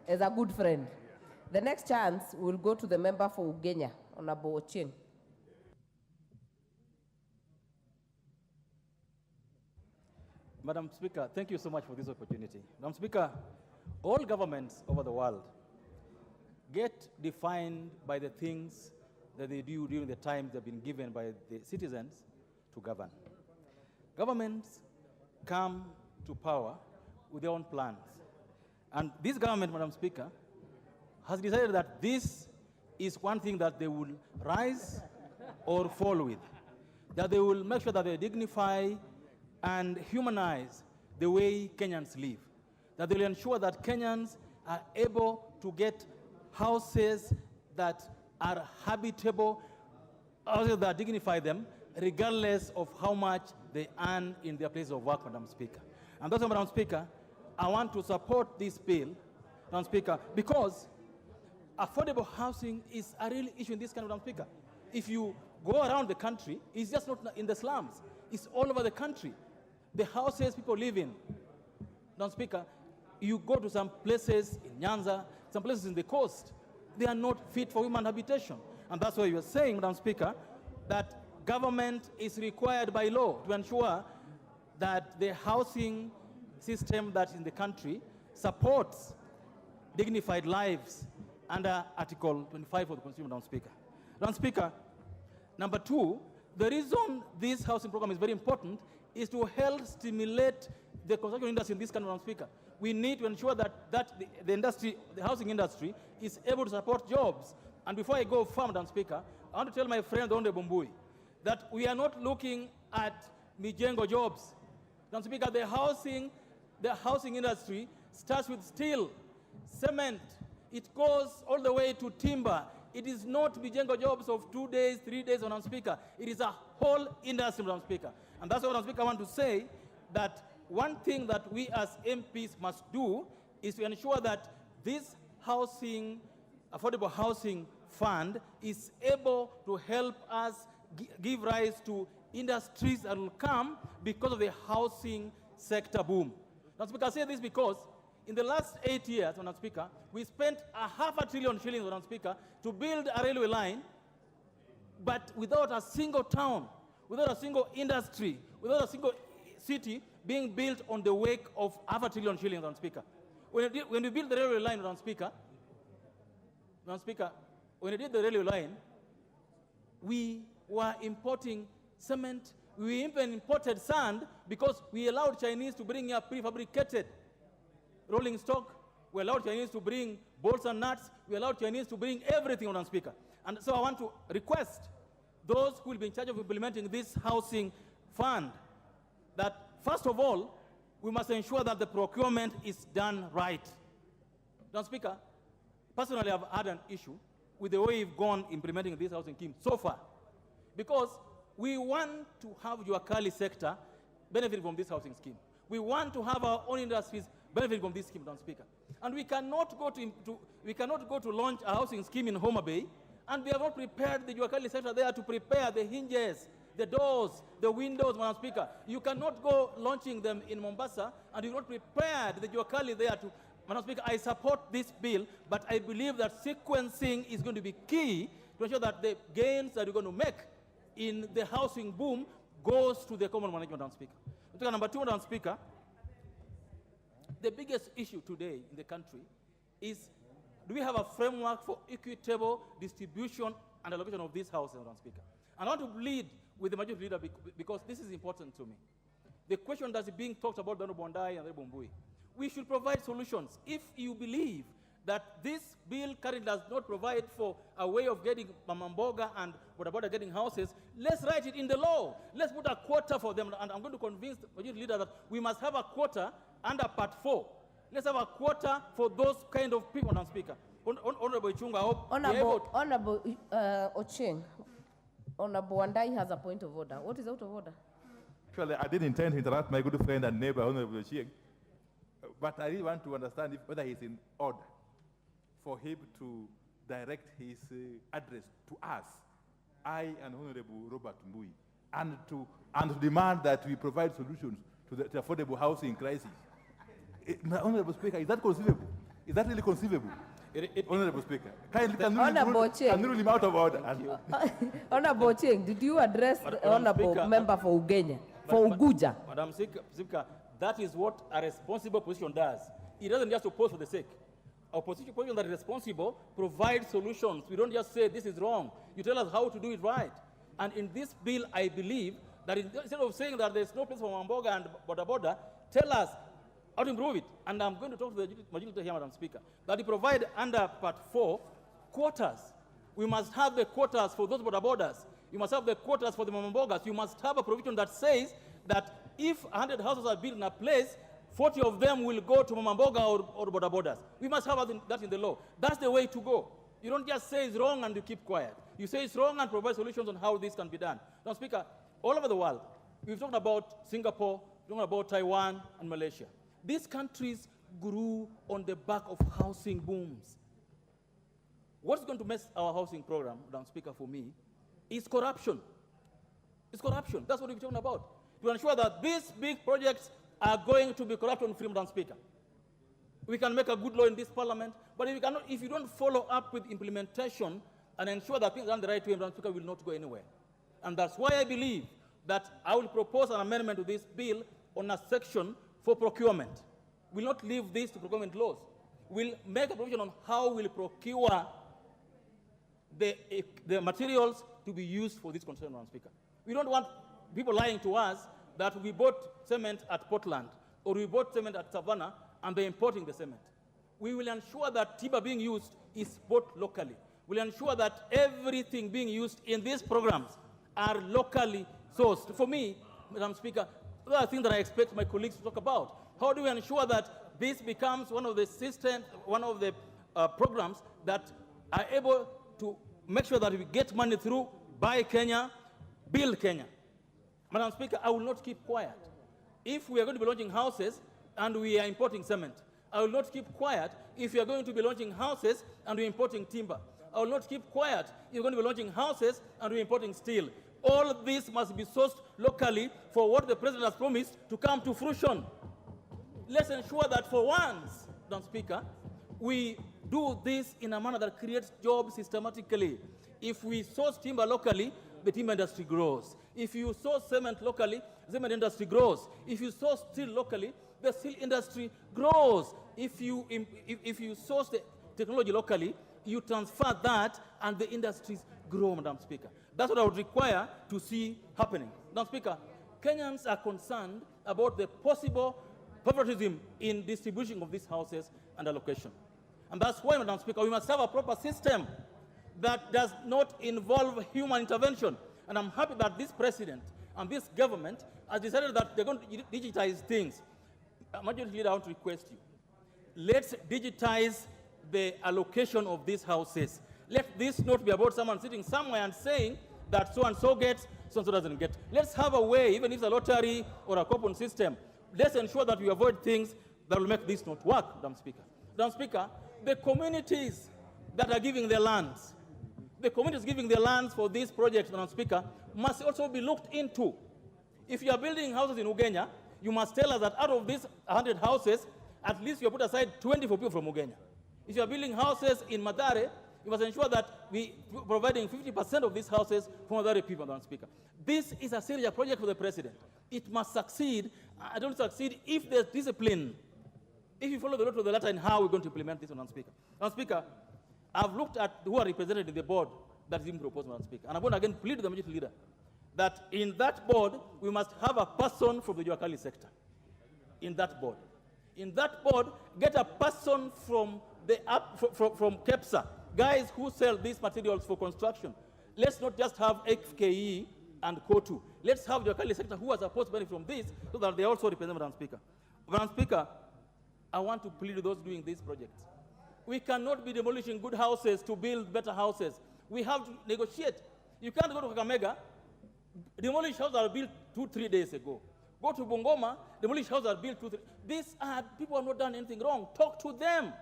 as a good friend. The next chance will go to the member for Ugenya, Honorable Ochieng. Madam Speaker, thank you so much for this opportunity. Madam Speaker, all governments over the world get defined by the things that they do during the time they've been given by the citizens to govern. Governments come to power with their own plans. And this government, Madam Speaker, has decided that this is one thing that they will rise or fall with. That they will make sure that they dignify and humanize the way Kenyans live. That they will ensure that Kenyans are able to get houses that are habitable, houses that dignify them, regardless of how much they earn in their place of work, Madam Speaker. And that's why, Madam Speaker, I want to support this bill, Madam Speaker, because affordable housing is a real issue in this country, Madam Speaker. If you go around the country, it's just not in the slums. It's all over the country. The houses people live in, Madam Speaker, you go to some places in Nyanza, some places in the coast, they are not fit for human habitation. And that's why you are saying, Madam Speaker, that government is required by law to ensure that the housing system that's in the country supports dignified lives under Article 25 of the Constitution, Madam Speaker. Madam Speaker, number two, the reason this housing program is very important is to help stimulate the construction industry in this country, Madam Speaker. We need to ensure that the housing industry is able to support jobs. And before I go far, Madam Speaker, I want to tell my friend, Honorable Mbui, that we are not looking at Mijengo jobs. Madam Speaker, the housing industry starts with steel, cement. It goes all the way to timber. It is not Mijengo jobs of 2 days, 3 days, Madam Speaker. It is a whole industry, Madam Speaker. And that's why, Madam Speaker, I want to say that one thing that we as MPs must do is to ensure that this affordable housing fund is able to help us give rise to industries that will come because of the housing sector boom. Madam Speaker, I say this because in the last 8 years, Madam Speaker, we spent 500 billion shillings, Madam Speaker, to build a railway line, but without a single town, without a single industry, without a single city being built on the wake of 500 billion shillings, Madam Speaker. When we built the railway line, Madam Speaker, when we did the railway line, we were importing cement. We even imported sand because we allowed Chinese to bring here prefabricated rolling stock. We allowed Chinese to bring bolts and nuts. We allowed Chinese to bring everything, Madam Speaker. And so I want to request those who will be in charge of implementing this housing fund that, first of all, we must ensure that the procurement is done right. Madam Speaker, personally, I've had an issue with the way we've gone implementing this housing scheme so far, because we want to have your Kali sector benefit from this housing scheme. We want to have our own industries benefit from this scheme, Madam Speaker. And we cannot go to launch a housing scheme in Homa Bay, and we have not prepared the Juakali sector there to prepare the hinges, the doors, the windows, Madam Speaker. You cannot go launching them in Mombasa, and you've not prepared the Juakali there to. Madam Speaker, I support this bill, but I believe that sequencing is going to be key to ensure that the gains that you're going to make in the housing boom goes to the common management, Madam Speaker. Number two, Madam Speaker, the biggest issue today in the country is, do we have a framework for equitable distribution and allocation of these houses, Madam Speaker? And I want to plead with the majority leader because this is important to me. The question that's being talked about by Honorable Ndai and Honorable Mbui, we should provide solutions. If you believe that this bill currently does not provide for a way of getting Mamamboga and what about getting houses, let's write it in the law. Let's put a quota for them. And I'm going to convince the majority leader that we must have a quota under Part 4. Let's have a quota for those kind of people, Madam Speaker. Honorable Ichunga, I hope Honorable Ochieng, Honorable Ndai has a point of order. What is out of order? Actually, I didn't intend to interrupt my good friend and neighbor, Honorable Ochieng, but I really want to understand whether he's in order for him to direct his address to us, I and Honorable Robert Mbui, and to demand that we provide solutions to the affordable housing crisis. Honorable Speaker, is that conceivable? Is that really conceivable? Honorable Speaker, can Honorable Ochieng. rule him out of order? Honorable Ochieng, did you address the Madam honorable Speaker, member for Ugenya, for Uguja? Madam Speaker, that is what a responsible position does. It doesn't just oppose for the sake. A position that is responsible provides solutions. We don't just say this is wrong. You tell us how to do it right. And in this bill, I believe that instead of saying that there's no place for Mamboga and Boda, tell us how to improve it. And I'm going to talk to the majority here, Madam Speaker, that we provide under Part 4 quotas. We must have the quotas for those Bodas. You must have the quotas for the Mambogas. You must have a provision that says that if 100 houses are built in a place, 40 of them will go to Mamboga or Bodas. We must have that in the law. That's the way to go. You don't just say it's wrong and you keep quiet. You say it's wrong and provide solutions on how this can be done. Now, Speaker, all over the world, we've talked about Singapore, we've talked about Taiwan and Malaysia. These countries grew on the back of housing booms. What's going to mess our housing program, Madam Speaker, for me, is corruption. It's corruption. That's what we're talking about. To ensure that these big projects are going to be corruption-free, Madam Speaker. We can make a good law in this parliament, but if you don't follow up with implementation and ensure that things are done the right way, Madam Speaker, will not go anywhere. And that's why I believe that I will propose an amendment to this bill on a section for procurement. We'll not leave this to procurement laws. We'll make a provision on how we'll procure the materials to be used for this concern, Madam Speaker. We don't want people lying to us that we bought cement at Portland or we bought cement at Savannah and they're importing the cement. We will ensure that timber being used is bought locally. We'll ensure that everything being used in these programs are locally sourced. For me, Madam Speaker, those are things that I expect my colleagues to talk about. How do we ensure that this becomes one of the systems, one of the programs that are able to make sure that we get money through Buy Kenya, Build Kenya? Madam Speaker, I will not keep quiet. If we are going to be launching houses and we are importing cement, I will not keep quiet if we are going to be launching houses and we're importing timber. I will not keep quiet if we're going to be launching houses and we're importing steel. All of this must be sourced locally for what the President has promised to come to fruition. Let's ensure that for once, Madam Speaker, we do this in a manner that creates jobs systematically. If we source timber locally, the timber industry grows. If you source cement locally, the cement industry grows. If you source steel locally, the steel industry grows. If you source the technology locally, you transfer that and the industries grow, Madam Speaker. That's what I would require to see happening. Madam Speaker, Kenyans are concerned about the possible favoritism in distribution of these houses and allocation. And that's why, Madam Speaker, we must have a proper system that does not involve human intervention. And I'm happy that this president and this government has decided that they're going to digitize things. Majority Leader, I want to request you, let's digitize the allocation of these houses. Let this not be about someone sitting somewhere and saying that so-and-so gets, so-and-so doesn't get. Let's have a way, even if it's a lottery or a coupon system, let's ensure that we avoid things that will make this not work, Madam Speaker. Madam Speaker, the communities that are giving their lands, the communities giving their lands for these projects, Madam Speaker, must also be looked into. If you are building houses in Ugenya, you must tell us that out of these 100 houses, at least you put aside 20 for people from Ugenya. If you are building houses in Mathare, you must ensure that we are providing 50% of these houses for Mathare people, Madam Speaker. This is a serious project for the President. It must succeed. I don't succeed if there's discipline. If you follow the law to the letter and how we're going to implement this, Madam Speaker. Madam Speaker, I've looked at who are represented in the board that is being proposed, Madam Speaker. And I'm going to again plead to the Majority Leader that in that board, we must have a person from the Juakali sector. In that board. In that board, get a person from from KEPSA, guys who sell these materials for construction. Let's not just have FKE and COTU. Let's have the Juakali sector who are supposed to benefit from this so that they also represent, Madam Speaker. Madam Speaker, I want to plead to those doing these projects. We cannot be demolishing good houses to build better houses. We have to negotiate. You can't go to Kakamega, demolish houses that are built 2-3 days ago. Go to Bungoma, demolish houses that are built 2-3. These are, people have not done anything wrong. Talk to them.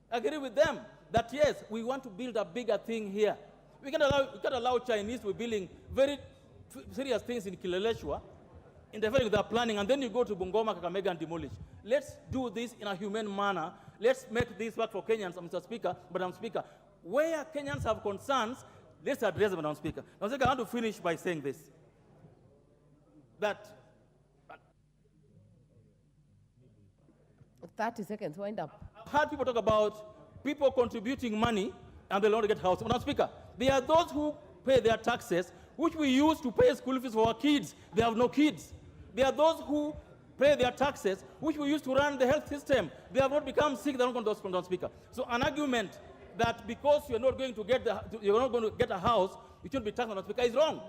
Agree with them that yes, we want to build a bigger thing here. We can't allow Chinese to be building very serious things in Kileleshwa, interfering with their planning, and then you go to Bungoma, Kakamega, and demolish. Let's do this in a humane manner let's make this work for Kenyans, Mr. Speaker. Madam Speaker, where Kenyans have concerns, let's address them, Madam Speaker. Madam Speaker, I want to finish by saying this, that 30 seconds, wind up. I've heard people talk about people contributing money and they'll not get housing. Madam Speaker, there are those who pay their taxes, which we use to pay school fees for our kids. They have no kids. There are those who pay their taxes, which we use to run the health system. They have not become sick. They are not going to hospital, Madam Speaker. So an argument that because you're not going to get a house, you shouldn't be taxed, Madam Speaker, is wrong.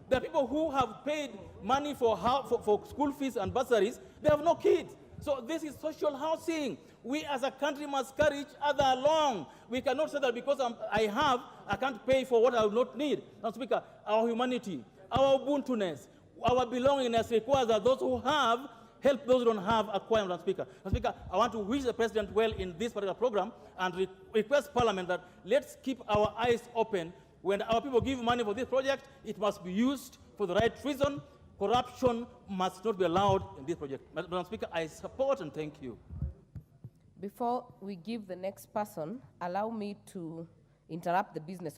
There are people who have paid money for school fees and bursaries. They have no kids. So this is social housing. We as a country must carry each other along. We cannot say that because I can't pay for what I will not need. Madam Speaker, our humanity, our ubuntu-ness, our belongingness requires that those who have help those who don't have acquire, Madam Speaker. Madam Speaker, I want to wish the President well in this particular program and request Parliament that let's keep our eyes open. When our people give money for this project, it must be used for the right reason. Corruption must not be allowed in this project. Madam Speaker, I support and thank you. Before we give the next person, allow me to interrupt the business